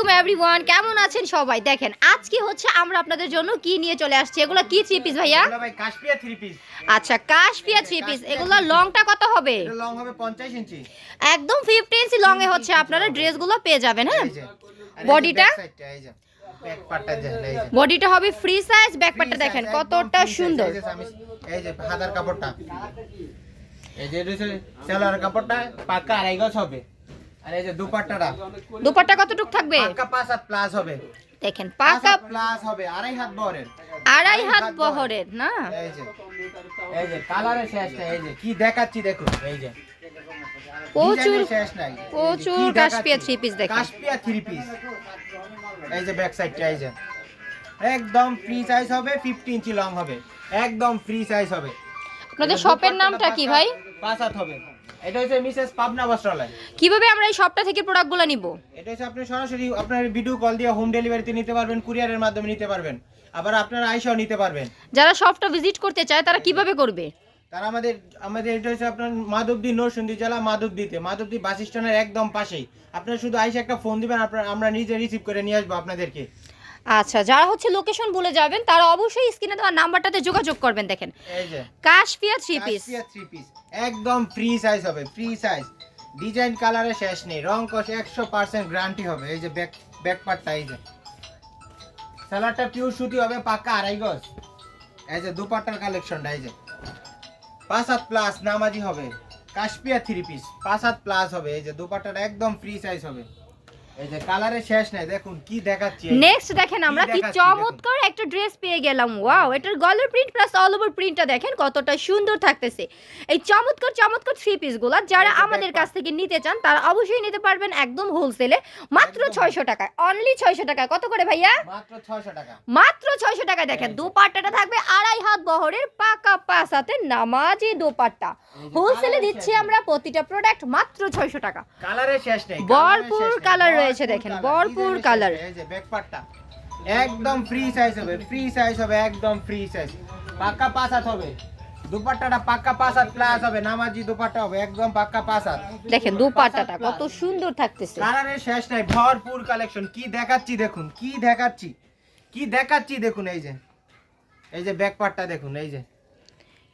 আলাইকুম এভরিওয়ান, কেমন আছেন সবাই? দেখেন আজকে হচ্ছে আমরা আপনাদের জন্য কি নিয়ে চলে আসছি। এগুলো কি থ্রি পিস ভাইয়া? এগুলো ভাই কাশপিয়া থ্রি পিস। আচ্ছা, কাশপিয়া থ্রি পিস। এগুলো লংটা কত হবে? এটা লং হবে 50 ইঞ্চি, একদম 50 ইঞ্চি লং এ হচ্ছে আপনারা ড্রেসগুলো পেয়ে যাবেন। হ্যাঁ, বডিটা ব্যাক পার্টটা দেখেন, এই যে বডিটা হবে ফ্রি সাইজ, ব্যাক পার্টটা দেখেন কতটা সুন্দর। এই যে হাতার কাপড়টা, এই যে সেলার কাপড়টা পাকা আড়াই গজ হবে। আর এই যে দুপাট্টা কতটুক থাকবে? পাকা 5 হাত প্লাস হবে। দেখেন পাকা প্লাস হবে, আড়াই হাত বহরের, আড়াই হাত বহরের না। এই যে কালারের শেষ নাই, এই যে কি দেখাচ্ছি দেখুন, এই যে প্রচুর শেষ নাই, প্রচুর কাশপিয়া থ্রি পিস দেখেন। Kashpia three piece. এই যে ব্যাক সাইডটা, এই যে একদম ফ্রি সাইজ হবে, 50 ইঞ্চি লং হবে, একদম ফ্রি সাইজ হবে। আপনাদের শপের নামটা কি ভাই? 5 হাত হবে। এটা হচ্ছে মিসেস পাবনা বস্ত্রালয়। কিভাবে আমরা এই শপটা থেকে প্রোডাক্টগুলো নিব? এটা হচ্ছে আপনি সরাসরি আপনার ভিডিও কল দিয়ে হোম ডেলিভারিতে নিতে পারবেন, কুরিয়ারের মাধ্যমে নিতে পারবেন, আবার আপনারা আইসাও নিতে পারবেন। যারা শপটা ভিজিট করতে চায় তারা কিভাবে করবে? তারা আমাদের এটা হচ্ছে আপনার মাধবদী, নরসিংদী জেলা মাধবদী বাস স্ট্যান্ডের একদম পাশেই। আপনারা শুধু আইসা একটা ফোন দিবেন, আমরা নিজে রিসিভ করে নিয়ে আসবো আপনাদেরকে। আচ্ছা, যারা হচ্ছে লোকেশন বলে যাবেন তারা অবশ্যই স্ক্রিনে দেওয়া নাম্বারটাতে যোগাযোগ করবেন। দেখেন এই যে কাশপিয়া থ্রি পিস, একদম ফ্রি সাইজ হবে, ফ্রি সাইজ। ডিজাইন কালারে শেষ নেই, রং কষ 100% গ্যারান্টি হবে। এই যে ব্যাক পার্টটা, এই যে সালোয়ারটা পিওর সুতি হবে, পাকা আড়াই গজ। এই যে দুপাট্টার কালেকশনটা, এই যে 5 হাত প্লাস নামাজি হবে, Kashpia three piece 5 had plus হবে। এই যে দুপাট্টাটা একদম ফ্রি সাইজ হবে। এই যে কালারে শেষ নাই, দেখুন কি দেখাচ্ছি। নেক্সট দেখেন আমরা কি চমৎকার একটা ড্রেস পেয়ে গেলাম। ওয়াও, এটার গলার প্রিন্ট প্লাস অল ওভার প্রিন্টটা দেখেন কতটা সুন্দর থাকতেছে। এই চমৎকার চমৎকার থ্রি পিসগুলো যারা আমাদের কাছ থেকে নিতে চান তারা অবশ্যই নিতে পারবেন একদম হোলসেলে, মাত্র 600 টাকায়, অনলি 600 টাকা। কত করে ভাইয়া? মাত্র 600 টাকা, মাত্র 600 টাকায়। দেখেন দুপাট্টাটা থাকবে আড়াই হাত বহরের পাকা 5 হাতের নামাজি দুপাট্টা। হোলসেলে দিচ্ছি আমরা প্রতিটা প্রোডাক্ট মাত্র 600 টাকা। কালারে শেষ নেই, ভরপুর কালার রয়েছে, দেখেন ভরপুর কালার। এই যে ব্যাক পার্টটা একদম ফ্রি সাইজ হবে, ফ্রি সাইজ হবে, একদম ফ্রি সাইজ, পাকা 5 হাত হবে। দুপাট্টাটা পাকা 5 হাত প্লাস হবে, নামাজি দুপাট্টা হবে, একদম পাকা 5 হাত। দেখেন দুপাট্টাটা কত সুন্দর থাকতেছে। কালারের শেষ নাই, ভরপুর কালেকশন। কি দেখাচ্ছি দেখুন, কি দেখাচ্ছি দেখুন। এই যে ব্যাক পার্টটা দেখুন, এই যে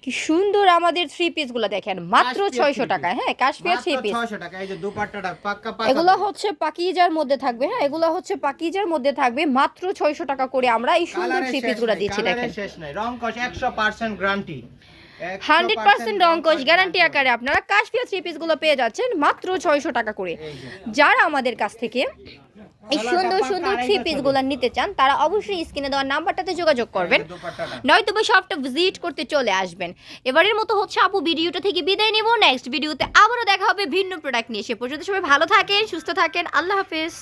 কি সুন্দর আমাদের থ্রি পিসগুলো দেখেন মাত্র 600 টাকা। হ্যাঁ, কাশপিয়া থ্রি পিস 600 টাকা। এই যে দুপাট্টাটা পাকা 5 এগুলো হচ্ছে পাকিজার মধ্যে থাকবে। হ্যাঁ, এগুলো হচ্ছে পাকিজার মধ্যে থাকবে, মাত্র 600 টাকা করে আমরা এই সুন্দর থ্রি পিসগুলো দিচ্ছি। দেখেন শেষ নাই, রং কষ 100% গ্যারান্টি, 100% রংকশ গ্যারান্টি আকারে আপনারা কাশপিয়া থ্রি পিসগুলো পেয়ে যাচ্ছেন মাত্র 600 টাকা করে। যারা আমাদের কাছ থেকে এই সুন্দর সুন্দর থ্রি পিসগুলো নিতে চান তারা অবশ্যই স্ক্রিনে দেওয়া নাম্বারটাতে যোগাযোগ করবেন, নয়তো বা শপটা ভিজিট করতে চলে আসবেন। এবারের মতো হচ্ছে আপু ভিডিওটা থেকে বিদায় নেব। নেক্সট ভিডিওতে আবারও দেখা হবে ভিন্ন প্রোডাক্ট নিয়ে। সে পর্যন্ত সবাই ভালো থাকেন, সুস্থ থাকেন, আল্লাহ হাফেজ।